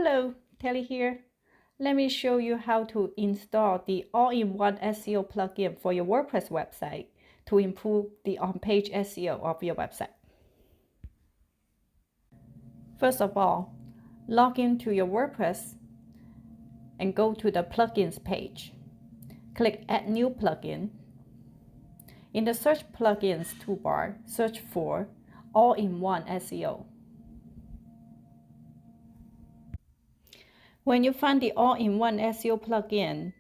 Hello, Telly here. Let me show you how to install the All-in-One SEO plugin for your WordPress website to improve the on-page SEO of your website. First of all, log into your WordPress and go to the plugins page. Click Add New Plugin. In the Search Plugins toolbar, search for All-in-One SEO. When you find the All-in-One SEO plugin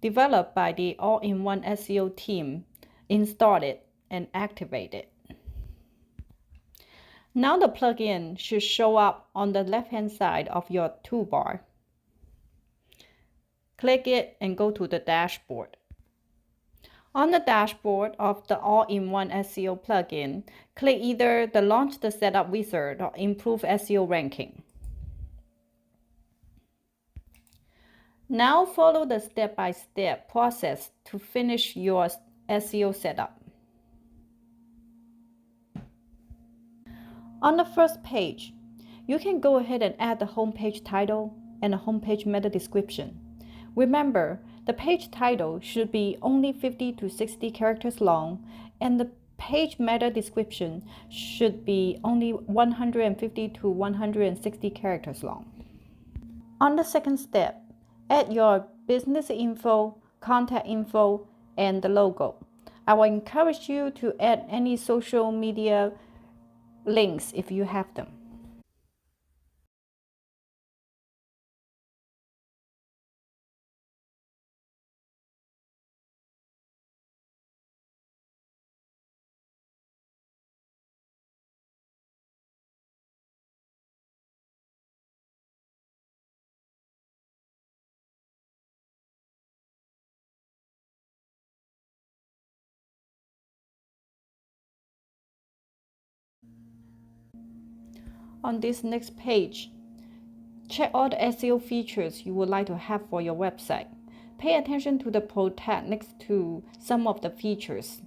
developed by the All-in-One SEO team, install it and activate it. Now the plugin should show up on the left-hand side of your toolbar. Click it and go to the dashboard. On the dashboard of the All-in-One SEO plugin, click either the Launch the Setup wizard or Improve SEO Ranking. Now follow the step-by-step process to finish your SEO setup. On the first page, you can go ahead and add the homepage title and a homepage meta description. Remember, the page title should be only 50 to 60 characters long, and the page meta description should be only 150 to 160 characters long. On the second step, add your business info, contact info, and the logo. I will encourage you to add any social media links if you have them. On this next page, check all the SEO features you would like to have for your website. Pay attention to the Pro tag next to some of the features,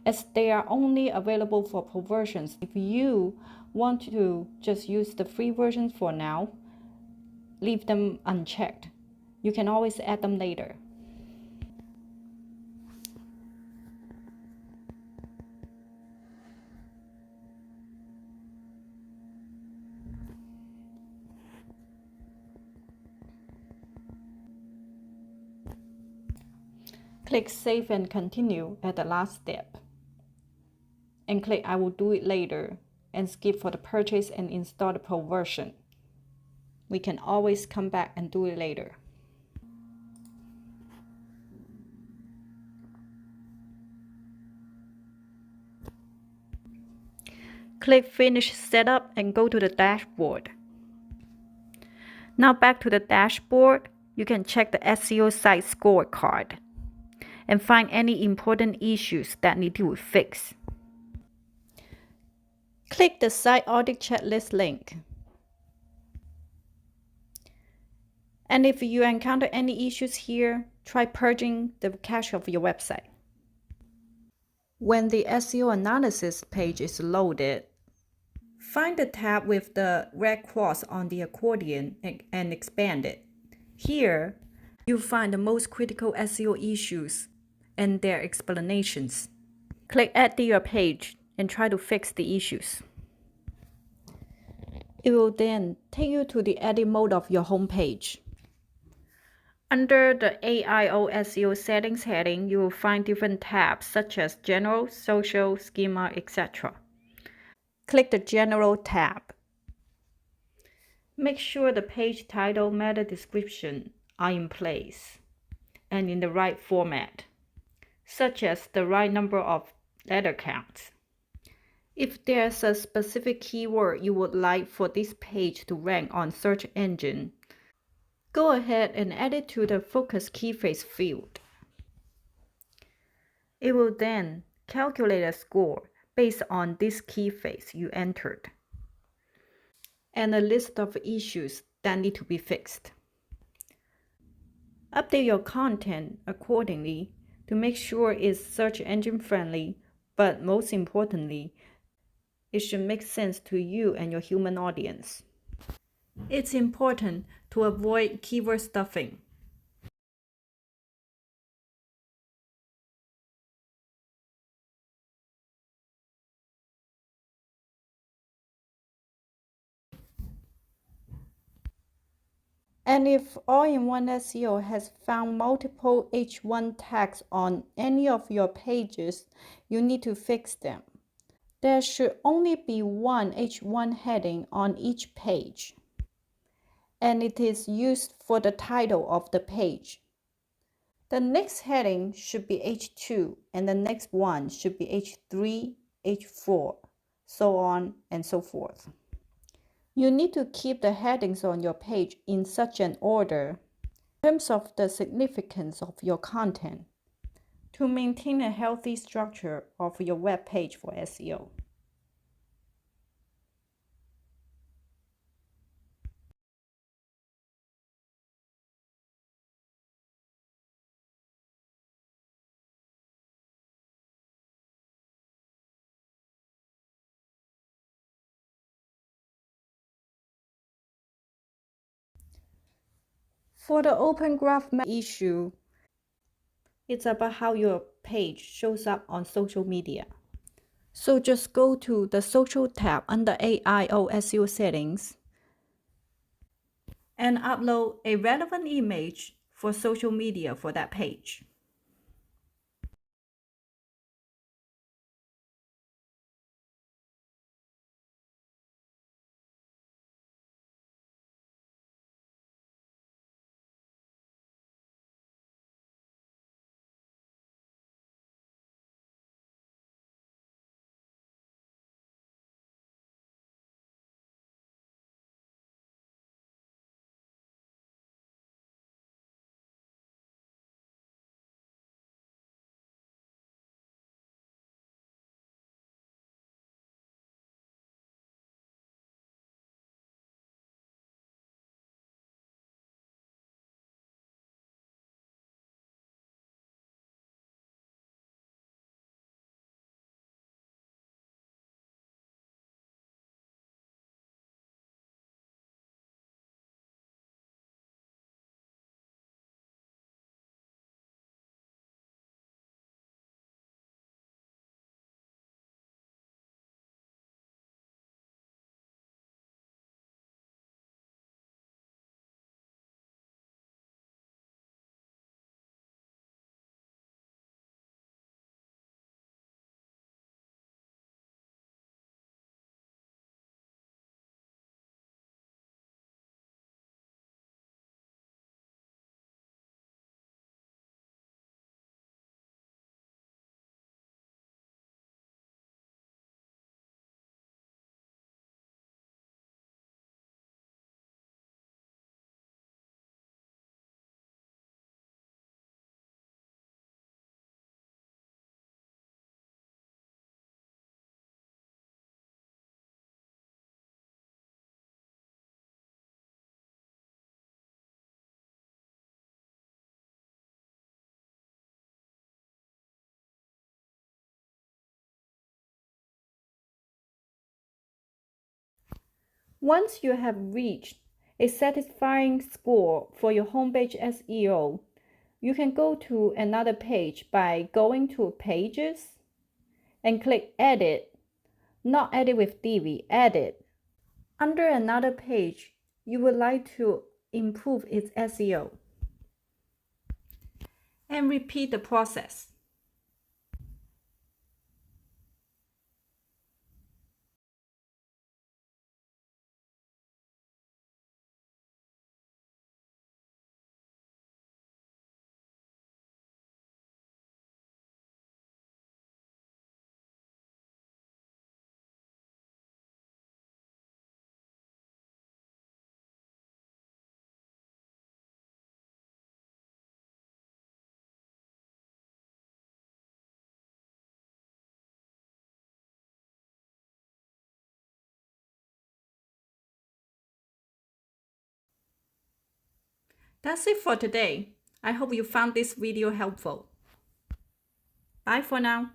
as they are only available for Pro versions. If you want to just use the free versions for now, leave them unchecked. You can always add them later. Click Save and Continue at the last step, and click I will do it later, and skip for the purchase and install the Pro version. We can always come back and do it later. Click Finish Setup and go to the dashboard. Now back to the dashboard, you can check the SEO site scorecard and find any important issues that need to be fixed. Click the Site Audit Checklist link. And if you encounter any issues here, try purging the cache of your website. When the SEO Analysis page is loaded, find the tab with the red cross on the accordion and expand it. Here, you'll find the most critical SEO issues and their explanations. Click Add to your page and try to fix the issues. It will then take you to the edit mode of your home page. Under the AIOSEO settings heading, you will find different tabs such as General, Social, Schema, etc. Click the General tab. Make sure the page title, meta description are in place and in the right format, such as the right number of letter counts. If there's a specific keyword you would like for this page to rank on search engine, go ahead and add it to the focus key phrase field. It will then calculate a score based on this key phrase you entered and a list of issues that need to be fixed. Update your content accordingly to make sure it's search engine friendly, but most importantly, it should make sense to you and your human audience. It's important to avoid keyword stuffing. And if All-in-One SEO has found multiple H1 tags on any of your pages, you need to fix them. There should only be one H1 heading on each page, and it is used for the title of the page. The next heading should be H2, and the next one should be H3, H4, so on and so forth. You need to keep the headings on your page in such an order in terms of the significance of your content to maintain a healthy structure of your web page for SEO. For the Open Graph Map issue, it's about how your page shows up on social media. So just go to the Social tab under AIOSEO settings and upload a relevant image for social media for that page. Once you have reached a satisfying score for your homepage SEO, you can go to another page by going to Pages and click Edit, not Edit with Divi, Edit. Under another page, you would like to improve its SEO. And repeat the process. That's it for today. I hope you found this video helpful. Bye for now.